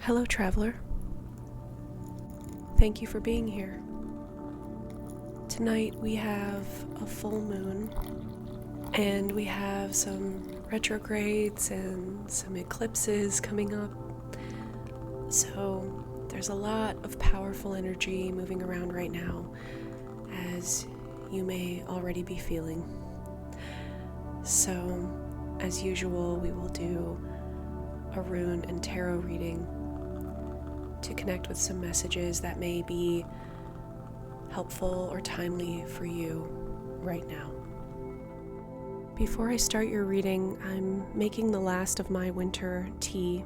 Hello, traveler. Thank you for being here. Tonight we have a full moon, and we have some retrogrades and some eclipses coming up. So there's a lot of powerful energy moving around right now, as you may already be feeling. So, as usual, we will do a rune and tarot reading to connect with some messages that may be helpful or timely for you right now. Before I start your reading, I'm making the last of my winter tea.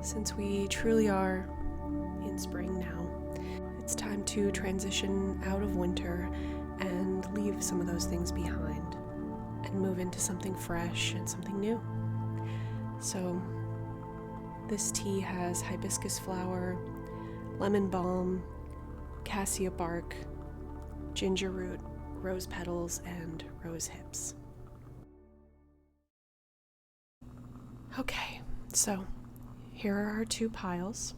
Since we truly are in spring now, it's time to transition out of winter and leave some of those things behind and move into something fresh and something new. So this tea has hibiscus flower, lemon balm, cassia bark, ginger root, rose petals, and rose hips. Okay, so here are our two piles.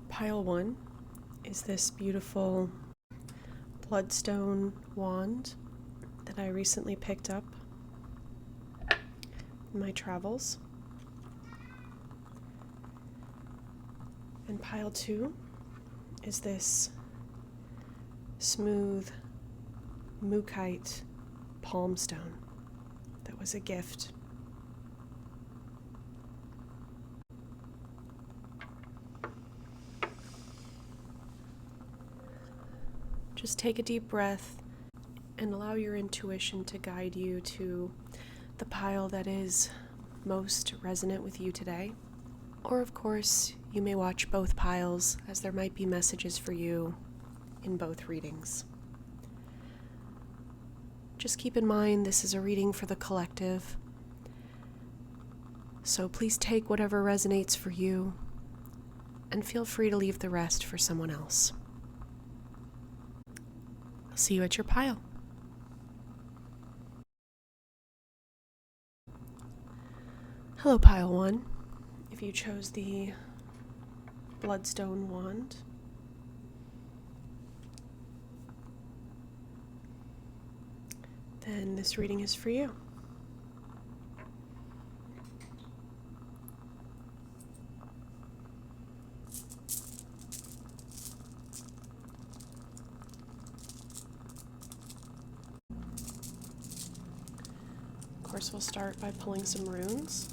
Pile 1 is this beautiful bloodstone wand that I recently picked up in my travels. And pile 2 is this smooth mookaite palm stone that was a gift. Just take a deep breath and allow your intuition to guide you to the pile that is most resonant with you today. Or, of course, you may watch both piles, as there might be messages for you in both readings. Just keep in mind this is a reading for the collective, so please take whatever resonates for you and feel free to leave the rest for someone else. I'll see you at your pile. Hello, pile 1. If you chose the bloodstone wand, then this reading is for you. Of course, we'll start by pulling some runes.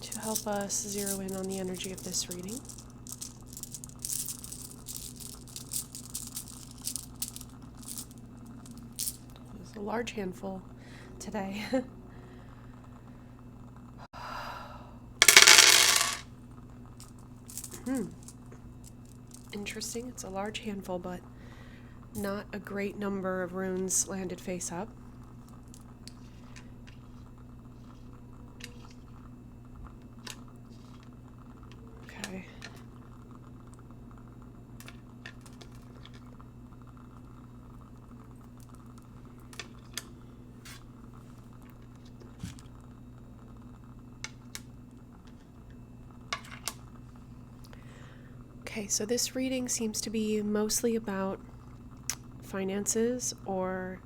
To help us zero in on the energy of this reading. There's a large handful today. Interesting, it's a large handful, but not a great number of runes landed face up. Okay. Okay, so this reading seems to be mostly about finances or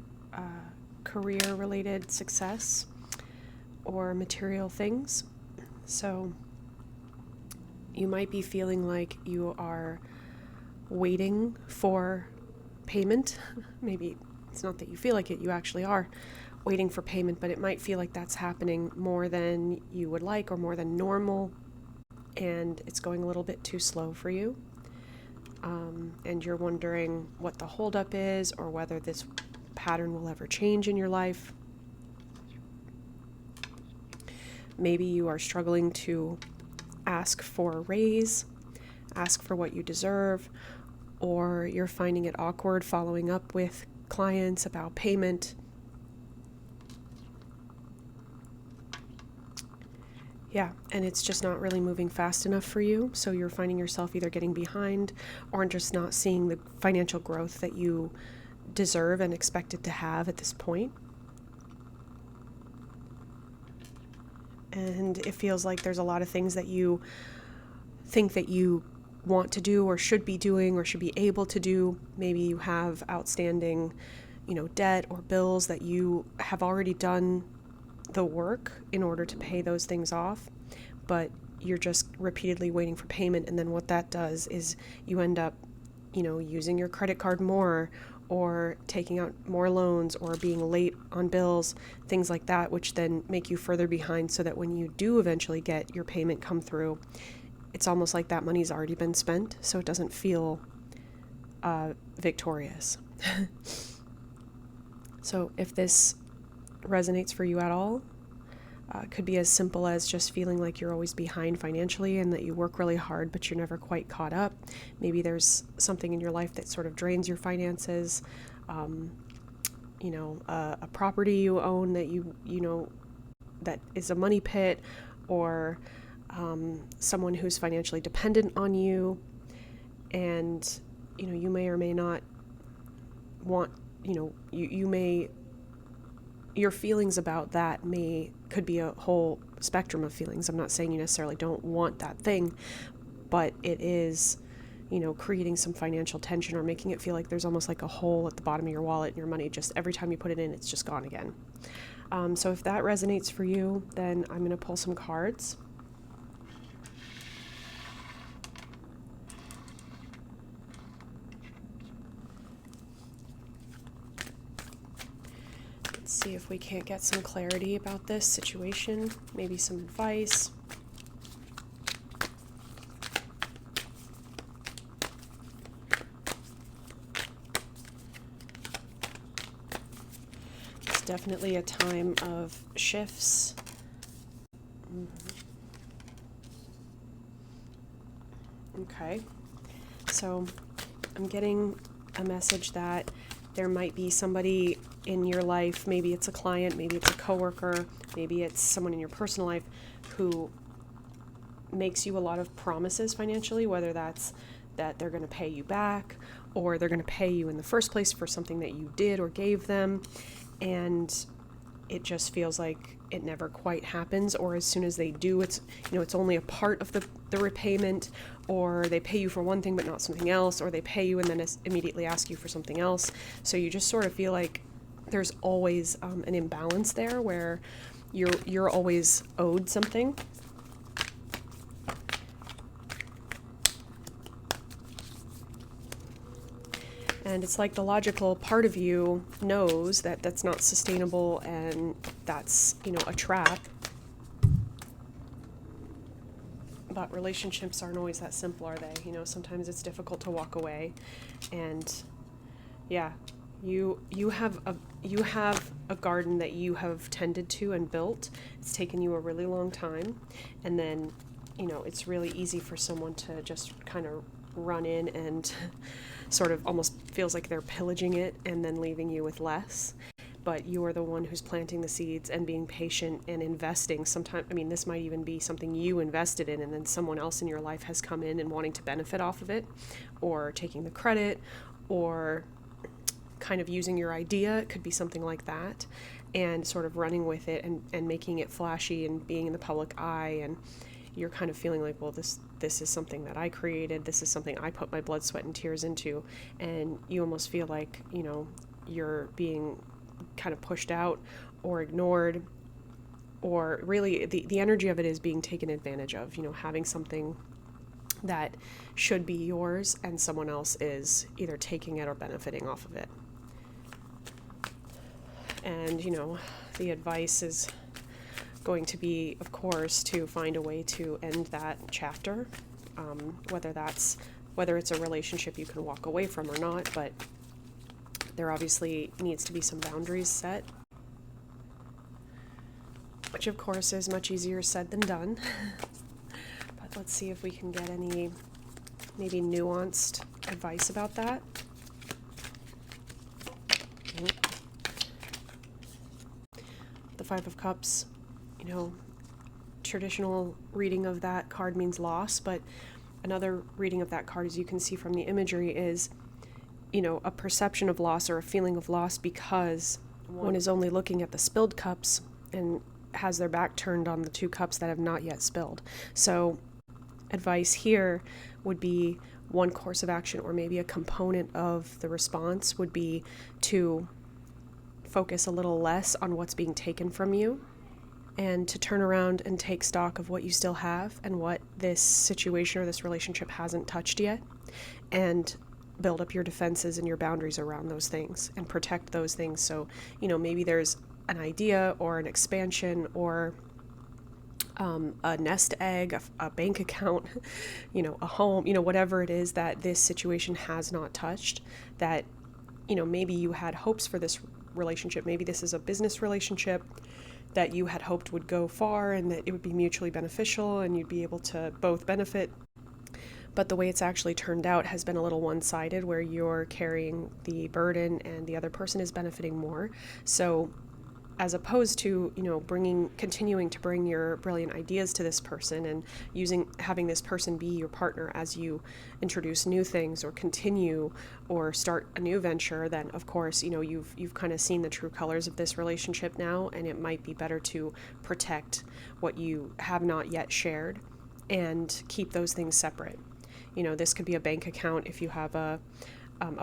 career-related success or material things. So you might be feeling like you are waiting for payment. Maybe it's not that you feel like it, you actually are waiting for payment, but it might feel like that's happening more than you would like or more than normal, and it's going a little bit too slow for you. And you're wondering what the holdup is or whether this pattern will ever change in your life. Maybe you are struggling to ask for a raise, ask for what you deserve, or you're finding it awkward following up with clients about payment. Yeah, and it's just not really moving fast enough for you, so you're finding yourself either getting behind or just not seeing the financial growth that you deserve and expected to have at this point. And it feels like there's a lot of things that you think that you want to do or should be doing or should be able to do. Maybe you have outstanding, debt or bills that you have already done the work in order to pay those things off, but you're just repeatedly waiting for payment. And then what that does is you end up, using your credit card more, or taking out more loans, or being late on bills, things like that, which then make you further behind, so that when you do eventually get your payment come through, it's almost like that money's already been spent, so it doesn't feel victorious. So if this resonates for you at all, it could be as simple as just feeling like you're always behind financially and that you work really hard, but you're never quite caught up. Maybe there's something in your life that sort of drains your finances, a property you own that that is a money pit, or someone who's financially dependent on you, and you may or may not want, your feelings about that could be a whole spectrum of feelings. I'm not saying you necessarily don't want that thing, but it is, creating some financial tension, or making it feel like there's almost like a hole at the bottom of your wallet, and your money just, every time you put it in, it's just gone again. So if that resonates for you, then I'm going to pull some cards. See if we can't get some clarity about this situation, maybe some advice. It's definitely a time of shifts. Okay, so I'm getting a message that there might be somebody in your life, maybe it's a client, maybe it's a coworker, maybe it's someone in your personal life who makes you a lot of promises financially, whether that's that they're going to pay you back, or they're going to pay you in the first place for something that you did or gave them, and it just feels like it never quite happens, or as soon as they do, it's only a part of the repayment, or they pay you for one thing but not something else, or they pay you and then immediately ask you for something else. So you just sort of feel like there's always an imbalance there, where you're always owed something. And it's like the logical part of you knows that that's not sustainable, and that's, a trap. But relationships aren't always that simple, are they? Sometimes it's difficult to walk away. And yeah, you have a garden that you have tended to and built. It's taken you a really long time. And then, it's really easy for someone to just kind of run in and sort of almost feels like they're pillaging it and then leaving you with less. But you are the one who's planting the seeds and being patient and investing. Sometimes, this might even be something you invested in, and then someone else in your life has come in and wanting to benefit off of it, or taking the credit, or kind of using your idea. It could be something like that, and sort of running with it and making it flashy and being in the public eye. And you're kind of feeling like, well, this is something that I created. This is something I put my blood, sweat, and tears into. And you almost feel like, you're being kind of pushed out or ignored, or really the energy of it is being taken advantage of, having something that should be yours and someone else is either taking it or benefiting off of it. And, the advice is going to be, of course, to find a way to end that chapter, whether it's a relationship you can walk away from or not, but there obviously needs to be some boundaries set, which of course is much easier said than done. But let's see if we can get any maybe nuanced advice about that. The Five of Cups, traditional reading of that card means loss, but another reading of that card, as you can see from the imagery, is a perception of loss or a feeling of loss because one is only looking at the spilled cups and has their back turned on the 2 cups that have not yet spilled. So advice here would be one course of action, or maybe a component of the response would be to focus a little less on what's being taken from you, and to turn around and take stock of what you still have and what this situation or this relationship hasn't touched yet, and build up your defenses and your boundaries around those things and protect those things. So, maybe there's an idea or an expansion or a nest egg, a bank account, a home, whatever it is that this situation has not touched, that, maybe you had hopes for this relationship. Maybe this is a business relationship that you had hoped would go far and that it would be mutually beneficial and you'd be able to both benefit. But the way it's actually turned out has been a little one-sided, where you're carrying the burden and the other person is benefiting more. So as opposed to, continuing to bring your brilliant ideas to this person and having this person be your partner as you introduce new things or continue or start a new venture, then of course, you've kind of seen the true colors of this relationship now, and it might be better to protect what you have not yet shared and keep those things separate. This could be a bank account if you have a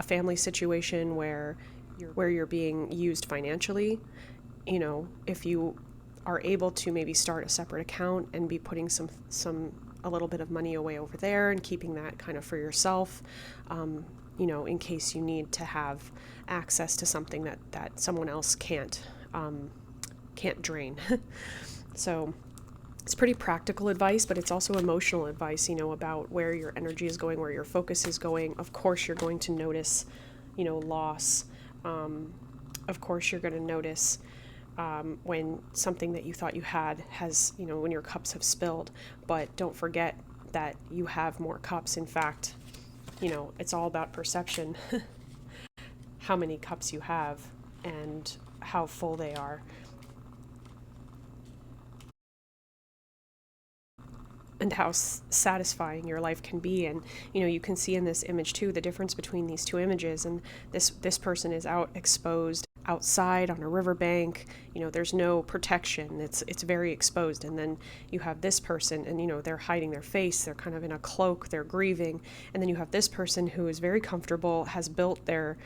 family situation where you're being used financially. If you are able to maybe start a separate account and be putting a little bit of money away over there and keeping that kind of for yourself, in case you need to have access to something that someone else can't drain. So it's pretty practical advice, but it's also emotional advice, about where your energy is going, where your focus is going. Of course, you're going to notice, loss. Of course, you're going to notice when something that you thought you had has, when your cups have spilled. But don't forget that you have more cups. In fact, it's all about perception, how many cups you have and how full they are. And how satisfying your life can be. And you can see in this image too the difference between these 2 images. And this person is out exposed outside on a riverbank. There's no protection. It's very exposed. And then you have this person, and they're hiding their face. They're kind of in a cloak. They're grieving. And then you have this person who is very comfortable, has built their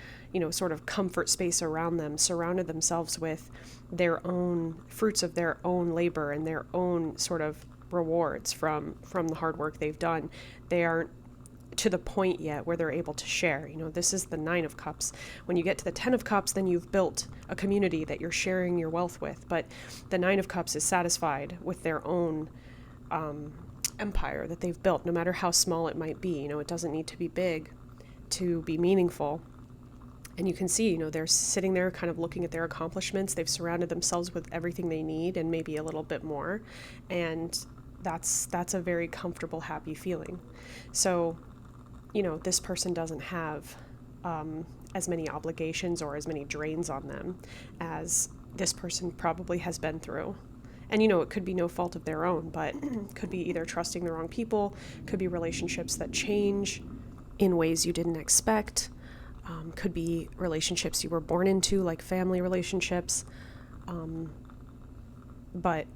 sort of comfort space around them, surrounded themselves with their own fruits of their own labor and their own sort of rewards from the hard work they've done. They aren't to the point yet where they're able to share. This is the 9 of Cups. When you get to the 10 of Cups, then you've built a community that you're sharing your wealth with. But the 9 of Cups is satisfied with their own empire that they've built, no matter how small it might be. It doesn't need to be big to be meaningful. And you can see, they're sitting there kind of looking at their accomplishments. They've surrounded themselves with everything they need and maybe a little bit more. And that's a very comfortable, happy feeling. So, this person doesn't have as many obligations or as many drains on them as this person probably has been through. And, it could be no fault of their own, but could be either trusting the wrong people, could be relationships that change in ways you didn't expect, could be relationships you were born into, like family relationships. But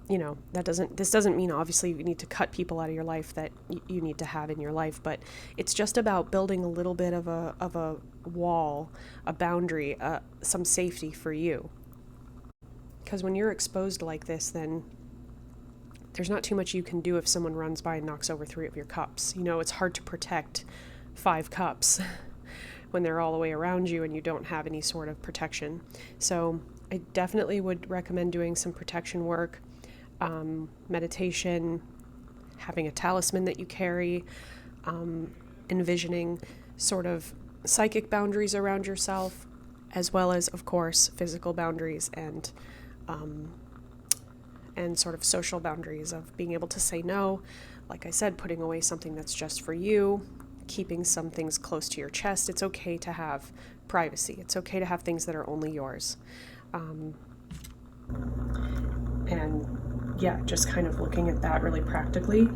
this doesn't mean obviously you need to cut people out of your life that you need to have in your life, but it's just about building a little bit of a wall, a boundary, some safety for you. Because when you're exposed like this, then there's not too much you can do if someone runs by and knocks over 3 of your cups. It's hard to protect 5 cups when they're all the way around you and you don't have any sort of protection. So I definitely would recommend doing some protection work, meditation, having a talisman that you carry, envisioning sort of psychic boundaries around yourself, as well as, of course, physical boundaries and sort of social boundaries of being able to say no. Like I said, putting away something that's just for you, keeping some things close to your chest. It's okay to have privacy. It's okay to have things that are only yours. And yeah, just kind of looking at that really practically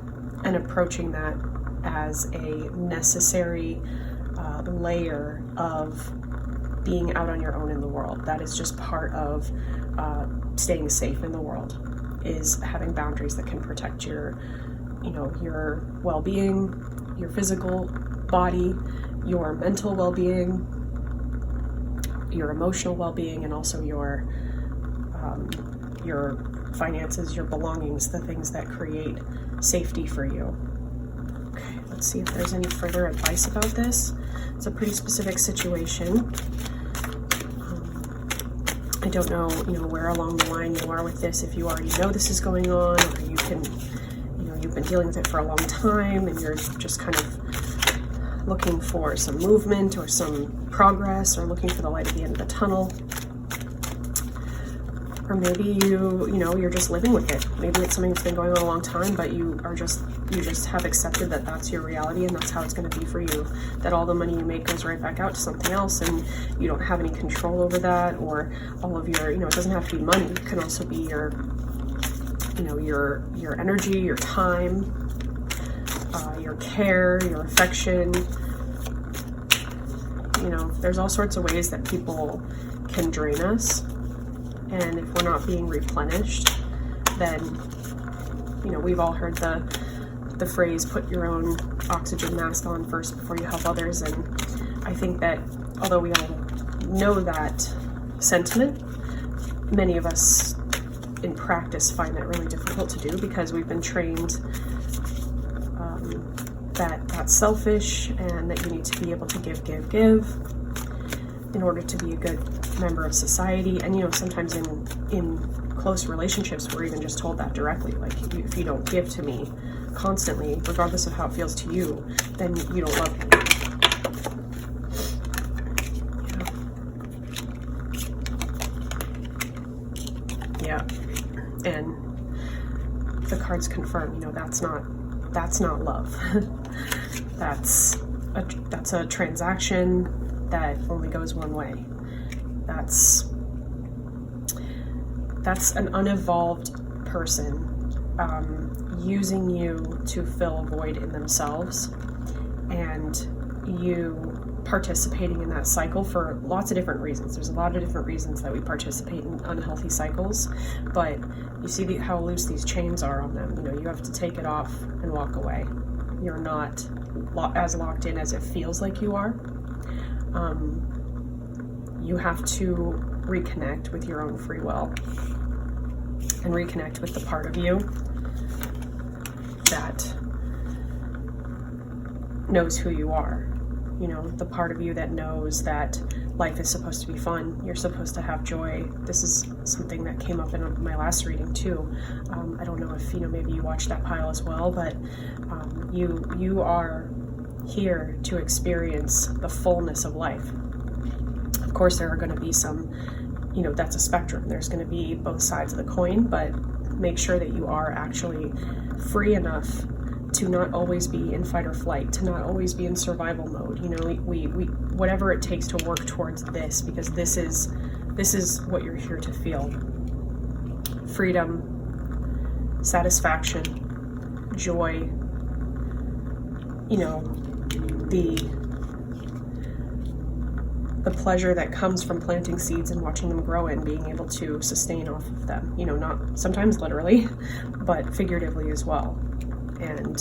and approaching that as a necessary layer of being out on your own in the world. That is just part of staying safe in the world, is having boundaries that can protect your well-being, your physical body, your mental well-being, your emotional well-being, and also your finances, your belongings, the things that create safety for you. Okay, let's see if there's any further advice about this. It's a pretty specific situation. I don't know, where along the line you are with this, if you already know this is going on, or you've been dealing with it for a long time and you're just kind of looking for some movement or some progress, or looking for the light at the end of the tunnel. Or maybe you're just living with it. Maybe it's something that's been going on a long time, but you just have accepted that that's your reality and that's how it's going to be for you. That all the money you make goes right back out to something else, and you don't have any control over that, or all of your, it doesn't have to be money. It can also be your energy, your time, your care, your affection. There's all sorts of ways that people can drain us. And if we're not being replenished, then, we've all heard the phrase, put your own oxygen mask on first before you help others. And I think that although we all know that sentiment, many of us in practice find that really difficult to do, because we've been trained that that's selfish and that you need to be able to give in order to be a good member of society. And sometimes in close relationships we're even just told that directly, like, if you don't give to me constantly, regardless of how it feels to you, then you don't love me. Yeah. And the cards confirm, that's not love. That's a transaction that only goes one way. That's an unevolved person using you to fill a void in themselves, and you participating in that cycle for lots of different reasons. There's a lot of different reasons that we participate in unhealthy cycles, but you see how loose these chains are on them. You have to take it off and walk away. You're not as locked in as it feels like you are. You have to reconnect with your own free will and reconnect with the part of you that knows who you are. The part of you that knows that life is supposed to be fun. You're supposed to have joy. This is something that came up in my last reading too. I don't know if, maybe you watched that pile as well, but you are here to experience the fullness of life. Of course, there are going to be some, that's a spectrum. There's going to be both sides of the coin, but make sure that you are actually free enough to not always be in fight or flight, to not always be in survival mode. We whatever it takes to work towards this, because this is what you're here to feel. Freedom, satisfaction, joy, the pleasure that comes from planting seeds and watching them grow and being able to sustain off of them, not sometimes literally, but figuratively as well. And,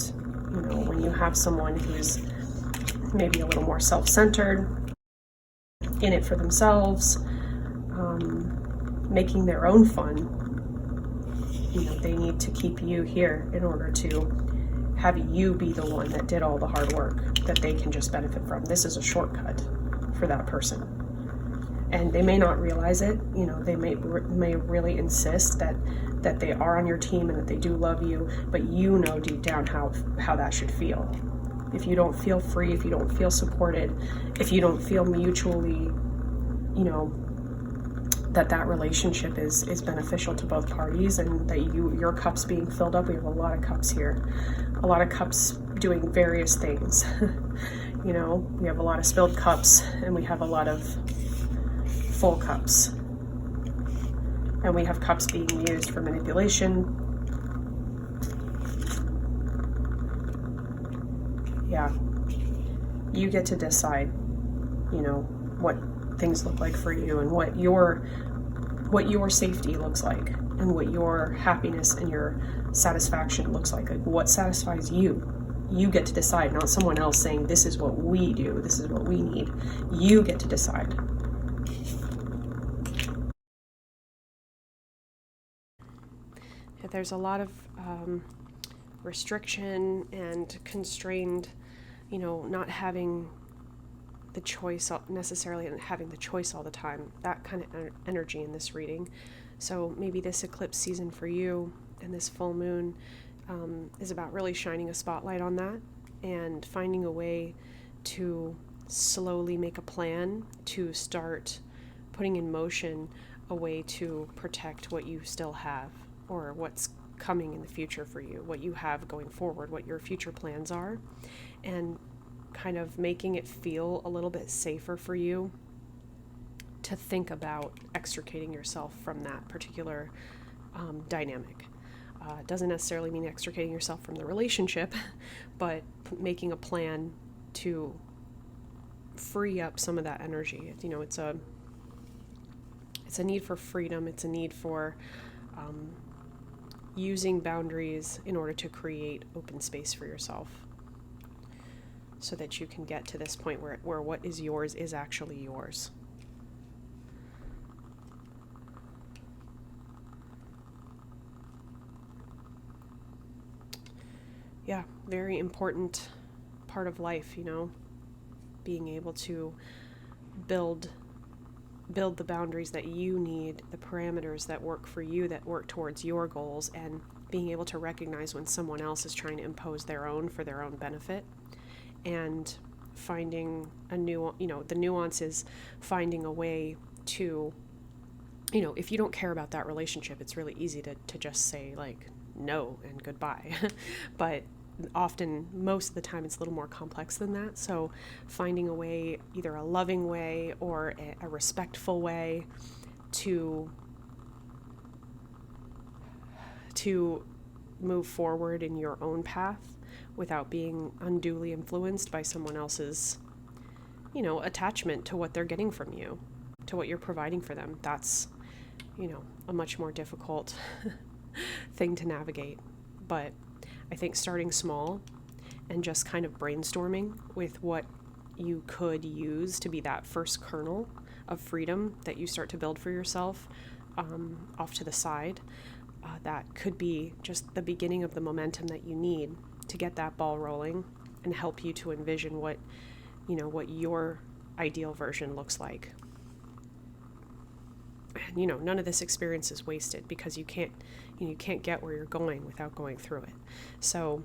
when you have someone who's maybe a little more self-centered, in it for themselves, making their own fun, they need to keep you here in order to have you be the one that did all the hard work that they can just benefit from. This is a shortcut for that person. And they may not realize it, they may really insist that they are on your team and that they do love you, but deep down how that should feel. If you don't feel free, if you don't feel supported, if you don't feel mutually, that relationship is beneficial to both parties, and that your cup's being filled up. We have a lot of cups here, a lot of cups doing various things. We have a lot of spilled cups, and we have a lot of full cups, and we have cups being used for manipulation. Yeah. You get to decide, you know, what things look like for you, and what your safety looks like, and what your happiness and your satisfaction looks like what satisfies you. You get to decide, not someone else saying, this is what we do, this is what we need. You get to decide. There's a lot of restriction and constrained, not having the choice necessarily, and having the choice all the time, that kind of energy in this reading. So maybe this eclipse season for you and this full moon is about really shining a spotlight on that and finding a way to slowly make a plan to start putting in motion a way to protect what you still have, or what's coming in the future for you, what you have going forward, what your future plans are, and kind of making it feel a little bit safer for you to think about extricating yourself from that particular dynamic. Doesn't necessarily mean extricating yourself from the relationship, but making a plan to free up some of that energy. It's a need for freedom. It's a need for using boundaries in order to create open space for yourself, so that you can get to this point where what is yours is actually yours. Yeah, very important part of life, being able to build the boundaries that you need, the parameters that work for you, that work towards your goals, and being able to recognize when someone else is trying to impose their own for their own benefit, and finding the nuance is finding a way to, if you don't care about that relationship, it's really easy to just say like no and goodbye. But often, most of the time, it's a little more complex than that. So finding a way, either a loving way or a respectful way to move forward in your own path without being unduly influenced by someone else's, attachment to what they're getting from you, to what you're providing for them. That's, a much more difficult thing to navigate. But I think starting small and just kind of brainstorming with what you could use to be that first kernel of freedom that you start to build for yourself off to the side, that could be just the beginning of the momentum that you need to get that ball rolling and help you to envision what your ideal version looks like. And none of this experience is wasted, because you can't get where you're going without going through it. So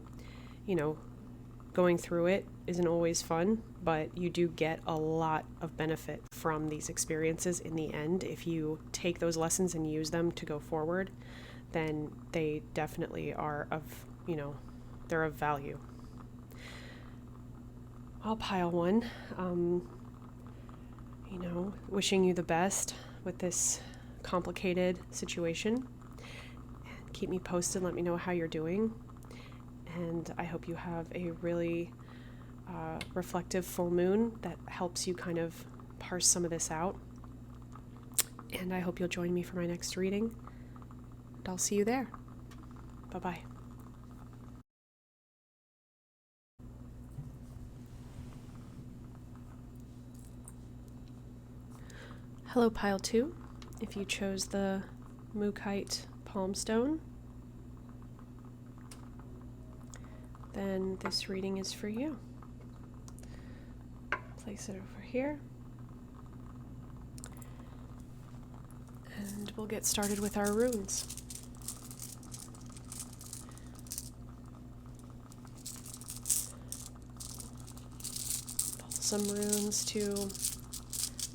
going through it isn't always fun, but you do get a lot of benefit from these experiences in the end. If you take those lessons and use them to go forward, then they definitely are they're of value. I'll pile one. Wishing you the best with this complicated situation. And keep me posted. Let me know how you're doing. And I hope you have a really reflective full moon that helps you kind of parse some of this out. And I hope you'll join me for my next reading. And I'll see you there. Bye-bye. Hello, Pile 2. If you chose the Mookite Palm Stone, then this reading is for you. Place it over here. And we'll get started with our runes. Pull some runes to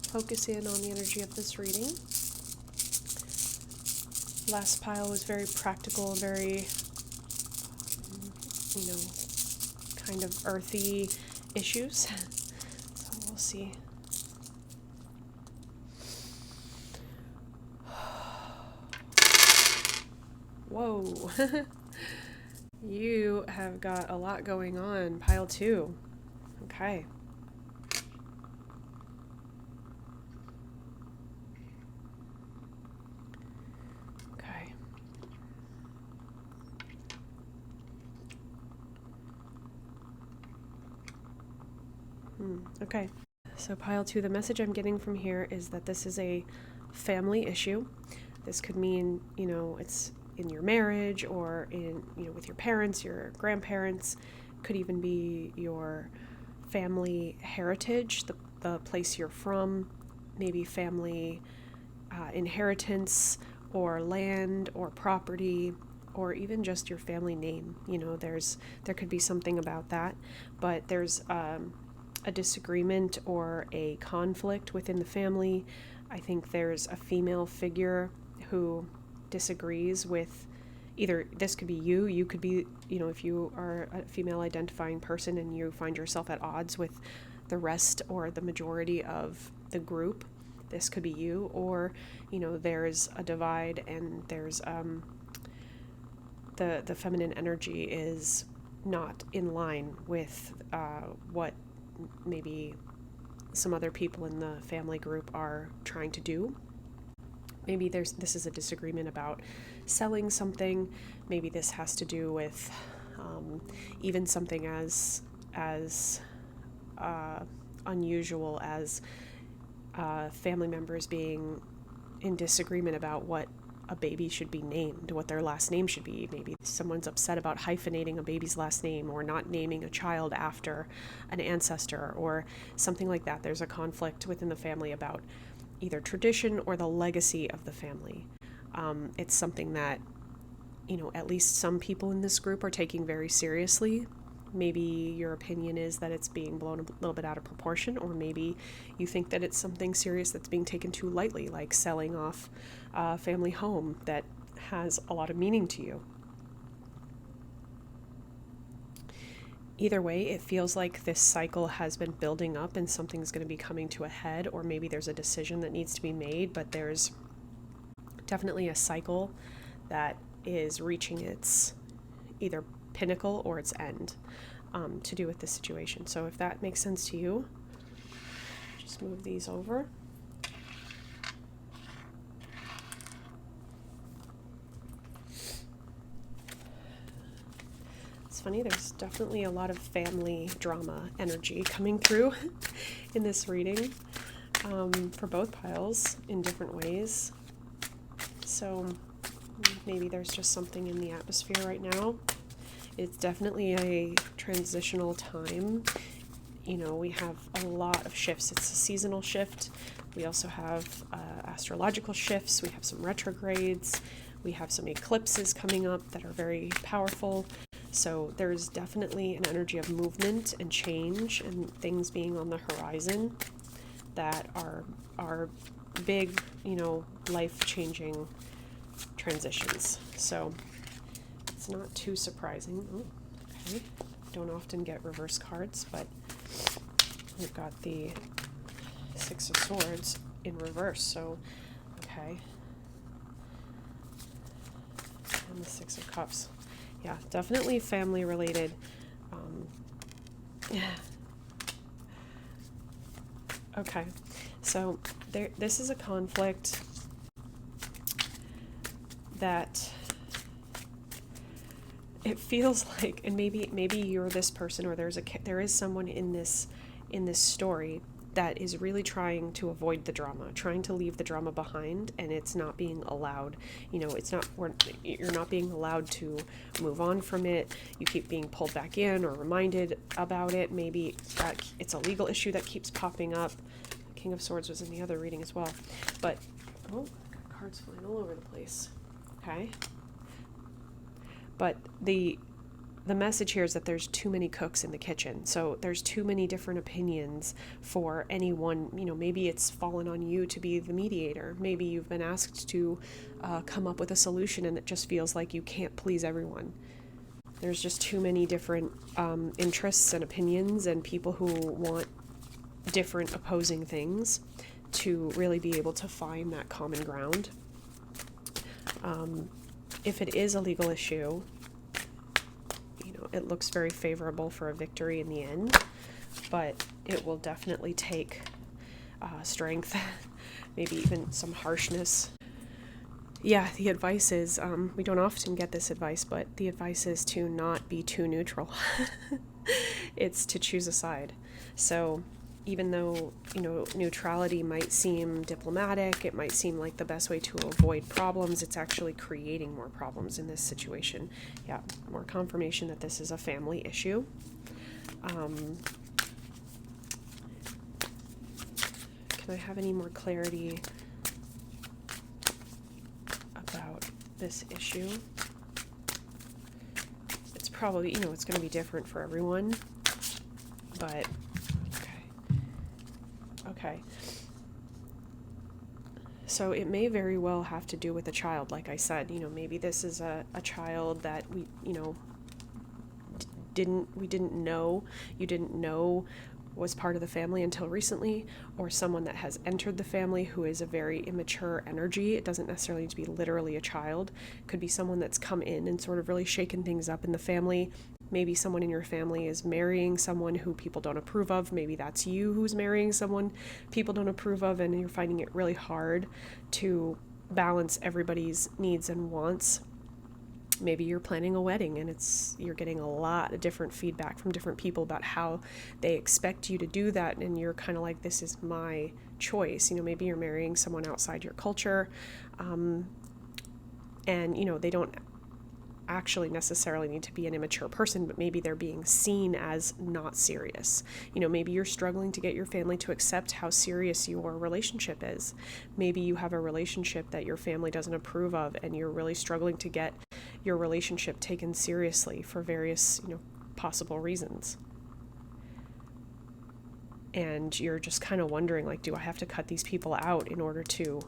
focus in on the energy of this reading. Last pile was very practical, very, kind of earthy issues. So we'll see. Whoa. You have got a lot going on, pile 2. Okay. Okay. So pile 2, the message I'm getting from here is that this is a family issue. This could mean, it's in your marriage or in, with your parents, your grandparents. Could even be your family heritage, the place you're from, maybe family inheritance or land or property, or even just your family name. There could be something about that, but there's a disagreement or a conflict within the family. I think there's a female figure who disagrees with either, this could be you could be, if you are a female identifying person and you find yourself at odds with the rest or the majority of the group, this could be you. Or, there's a divide and there's the feminine energy is not in line with what maybe some other people in the family group are trying to do. Maybe this is a disagreement about selling something. Maybe this has to do with even something as unusual as family members being in disagreement about what a baby should be named, what their last name should be. Maybe someone's upset about hyphenating a baby's last name or not naming a child after an ancestor or something like that. There's a conflict within the family about either tradition or the legacy of the family. It's something that, at least some people in this group are taking very seriously. Maybe your opinion is that it's being blown a little bit out of proportion, or maybe you think that it's something serious that's being taken too lightly, like selling off a family home that has a lot of meaning to you. Either way, it feels like this cycle has been building up and something's going to be coming to a head, or maybe there's a decision that needs to be made, but there's definitely a cycle that is reaching its either pinnacle or its end to do with this situation. So if that makes sense to you, just move these over. It's funny, there's definitely a lot of family drama energy coming through in this reading for both piles in different ways. So maybe there's just something in the atmosphere right now. It's definitely a transitional time. We have a lot of shifts. It's a seasonal shift. We also have astrological shifts. We have some retrogrades. We have some eclipses coming up that are very powerful. So there's definitely an energy of movement and change and things being on the horizon that are big, life-changing transitions. So it's not too surprising. Oh, okay. Don't often get reverse cards, but we've got the Six of Swords in reverse, so okay. And the Six of Cups. Yeah, definitely family related. Okay, so this is a conflict that it feels like, and maybe you're this person, or there is someone in this story that is really trying to avoid the drama, trying to leave the drama behind, and it's not being allowed. You're not being allowed to move on from it. You keep being pulled back in or reminded about it. Maybe it's a legal issue that keeps popping up. King of Swords was in the other reading as well, but I've got cards flying all over the place. Okay. But the message here is that there's too many cooks in the kitchen. So there's too many different opinions for anyone. Maybe it's fallen on you to be the mediator. Maybe you've been asked to come up with a solution, and it just feels like you can't please everyone. There's just too many different interests and opinions and people who want different opposing things to really be able to find that common ground. If it is a legal issue, it looks very favorable for a victory in the end, but it will definitely take strength, maybe even some harshness. Yeah, the advice is, we don't often get this advice, but the advice is to not be too neutral. It's to choose a side. So even though, neutrality might seem diplomatic, it might seem like the best way to avoid problems, it's actually creating more problems in this situation. Yeah, more confirmation that this is a family issue. Can I have any more clarity about this issue? It's probably, it's going to be different for everyone, but okay. So it may very well have to do with a child, like I said. Maybe this is a child that we didn't know, you didn't know was part of the family until recently, or someone that has entered the family who is a very immature energy. It doesn't necessarily need to be literally a child. It could be someone that's come in and sort of really shaken things up in the family. Maybe someone in your family is marrying someone who people don't approve of. Maybe that's you who's marrying someone people don't approve of, and you're finding it really hard to balance everybody's needs and wants. Maybe you're planning a wedding and you're getting a lot of different feedback from different people about how they expect you to do that, and you're kind of like, this is my choice. Maybe you're marrying someone outside your culture, and they don't actually necessarily need to be an immature person, but maybe they're being seen as not serious. Maybe you're struggling to get your family to accept how serious your relationship is. Maybe you have a relationship that your family doesn't approve of, and you're really struggling to get your relationship taken seriously for various, possible reasons. And you're just kind of wondering, like, do I have to cut these people out in order to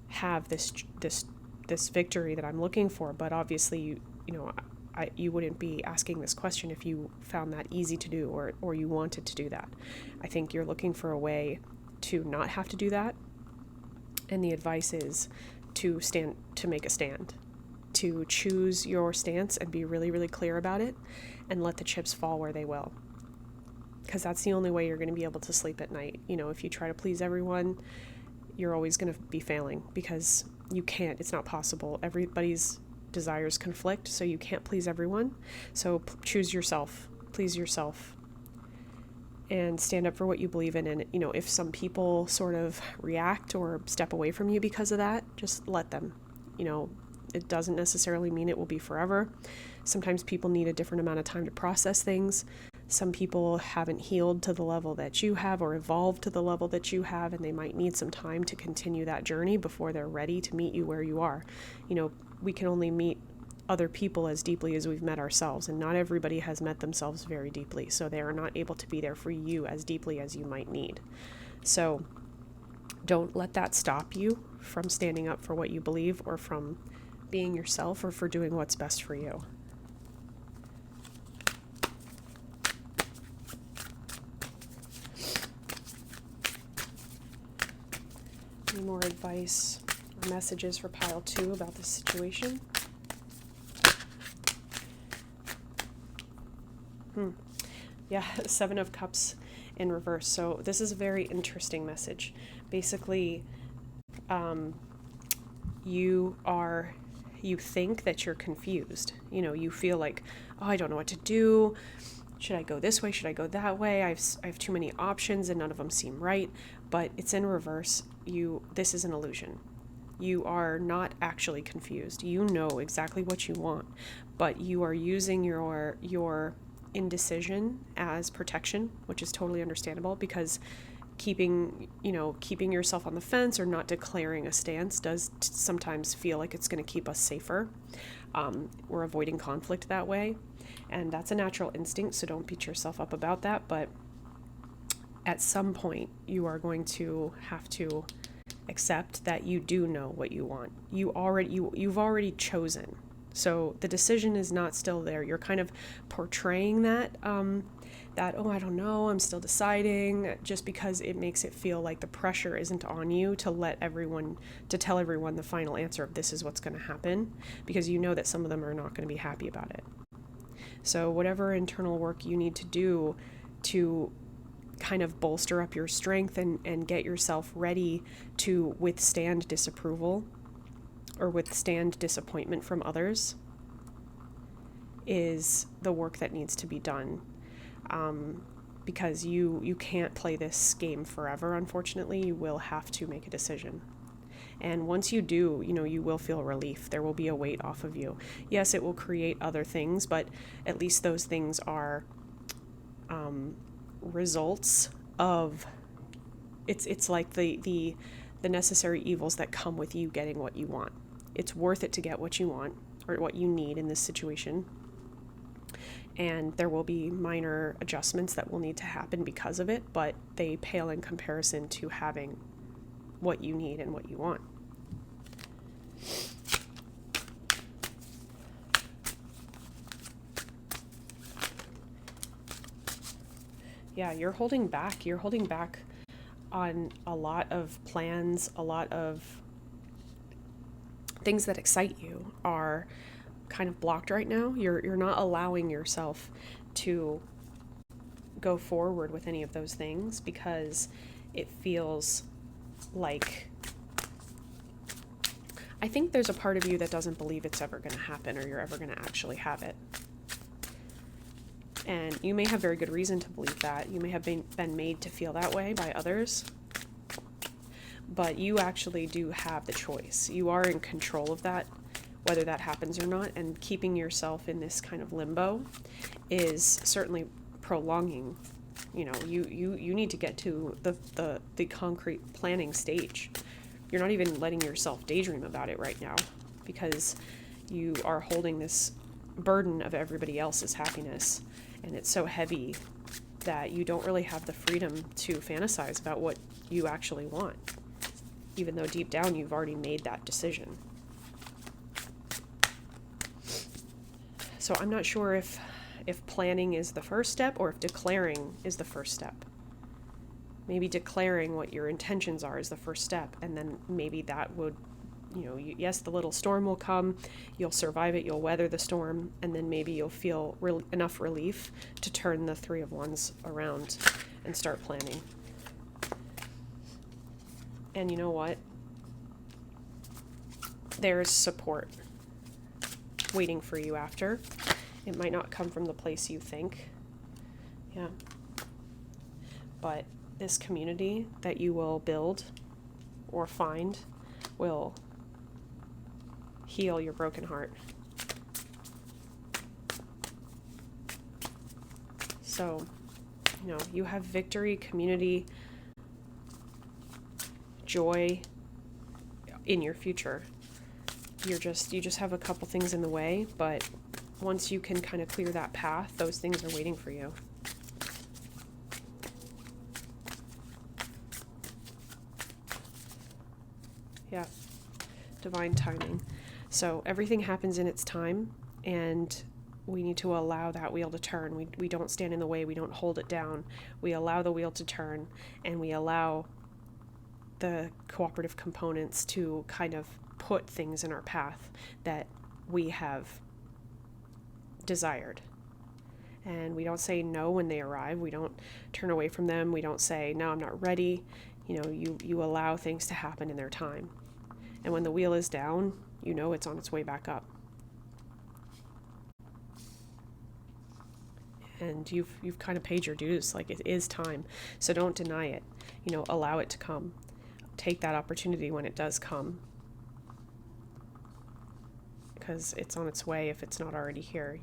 have this victory that I'm looking for? But obviously, you wouldn't be asking this question if you found that easy to do, or you wanted to do that. I think you're looking for a way to not have to do that. And the advice is to make a stand, to choose your stance and be really, really clear about it, and let the chips fall where they will. Because that's the only way you're going to be able to sleep at night. If you try to please everyone, you're always going to be failing, because you can't. It's not possible. Everybody's desires conflict, so you can't please everyone. So choose yourself, please yourself, and stand up for what you believe in. And, if some people sort of react or step away from you because of that, just let them. It doesn't necessarily mean it will be forever. Sometimes people need a different amount of time to process things. Some people haven't healed to the level that you have, or evolved to the level that you have, and they might need some time to continue that journey before they're ready to meet you where you are. We can only meet other people as deeply as we've met ourselves, and not everybody has met themselves very deeply, so they are not able to be there for you as deeply as you might need. So don't let that stop you from standing up for what you believe, or from being yourself, or for doing what's best for you. Any more advice or messages for pile 2 about this situation? Yeah, 7 of Cups in reverse. So this is a very interesting message. Basically, you think that you're confused. You feel like, oh, I don't know what to do. Should I go this way? Should I go that way? I have too many options and none of them seem right. But it's in reverse. This is an illusion. You are not actually confused. You know exactly what you want, but you are using your indecision as protection, which is totally understandable, because keeping yourself on the fence, or not declaring a stance, does sometimes feel like it's going to keep us safer. We're avoiding conflict that way, and that's a natural instinct, so don't beat yourself up about that. But at some point, you are going to have to accept that you do know what you want. You've already chosen. So the decision is not still there. You're kind of portraying that, oh, I don't know, I'm still deciding, just because it makes it feel like the pressure isn't on you to tell everyone the final answer of this is what's going to happen, because you know that some of them are not going to be happy about it. So whatever internal work you need to do to kind of bolster up your strength and get yourself ready to withstand disapproval or withstand disappointment from others is the work that needs to be done. because you can't play this game forever, unfortunately. You will have to make a decision. And once you do, you will feel relief. There will be a weight off of you. Yes, it will create other things, but at least those things are results of, it's like the necessary evils that come with you getting what you want. It's worth it to get what you want or what you need in this situation. And there will be minor adjustments that will need to happen because of it, but they pale in comparison to having what you need and what you want. Yeah, you're holding back. You're holding back on a lot of plans, a lot of things that excite you are kind of blocked right now. You're not allowing yourself to go forward with any of those things because it feels like, I think there's a part of you that doesn't believe it's ever going to happen or you're ever going to actually have it. And you may have very good reason to believe that. You may have been made to feel that way by others. But you actually do have the choice. You are in control of that, whether that happens or not. And keeping yourself in this kind of limbo is certainly prolonging. You need to get to the concrete planning stage. You're not even letting yourself daydream about it right now because you are holding this burden of everybody else's happiness. And it's so heavy that you don't really have the freedom to fantasize about what you actually want, even though deep down you've already made that decision. So I'm not sure if planning is the first step or if declaring is the first step. Maybe declaring what your intentions are is the first step, and then maybe that would, yes, the little storm will come, you'll survive it, you'll weather the storm, and then maybe you'll feel enough relief to turn the Three of Wands around and start planning. And you know what? There's support waiting for you after. It might not come from the place you think. Yeah. But this community that you will build or find will heal your broken heart. So, you have victory, community, joy in your future. You just have a couple things in the way, but once you can kind of clear that path, those things are waiting for you. Yeah. Divine timing. So everything happens in its time, and we need to allow that wheel to turn. We don't stand in the way. We don't hold it down. We allow the wheel to turn, and we allow the cooperative components to kind of put things in our path that we have desired. And we don't say no when they arrive. We don't turn away from them. We don't say, no, I'm not ready. You allow things to happen in their time. And when the wheel is down, it's on its way back up. And you've kind of paid your dues. Like, it is time. So don't deny it. Allow it to come. Take that opportunity when it does come. Because it's on its way if it's not already here.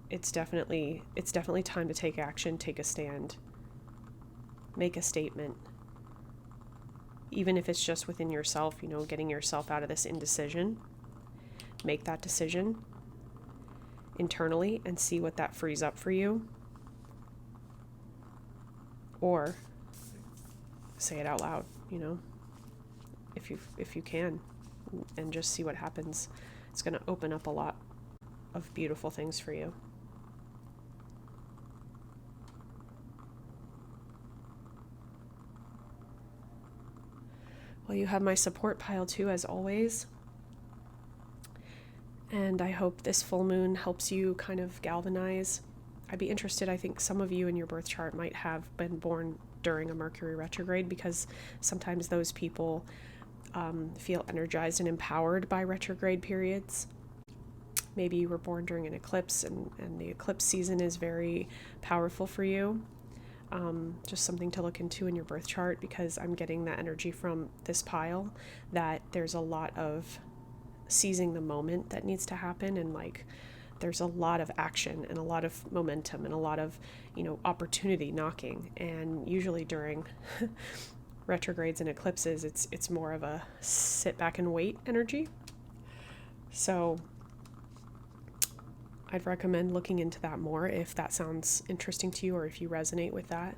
It's definitely time to take action, take a stand, make a statement. Even if it's just within yourself, getting yourself out of this indecision. Make that decision internally and see what that frees up for you. Or say it out loud, if you can, and just see what happens. It's going to open up a lot of beautiful things for you. Well, you have my support pile too, as always. And I hope this full moon helps you kind of galvanize. I'd be interested, I think some of you in your birth chart might have been born during a Mercury retrograde, because sometimes those people feel energized and empowered by retrograde periods. maybe you were born during an eclipse, and the eclipse season is very powerful for you. Just something to look into in your birth chart, because I'm getting that energy from this pile that there's a lot of seizing the moment that needs to happen, and like there's a lot of action and a lot of momentum and a lot of, opportunity knocking. And usually during retrogrades and eclipses, it's more of a sit back and wait energy. So I'd recommend looking into that more if that sounds interesting to you, or if you resonate with that.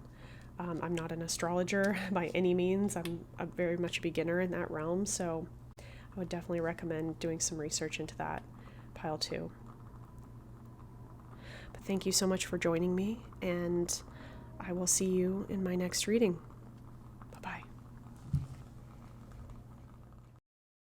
I'm not an astrologer by any means. I'm very much a beginner in that realm, so I would definitely recommend doing some research into that pile too. But thank you so much for joining me, and I will see you in my next reading.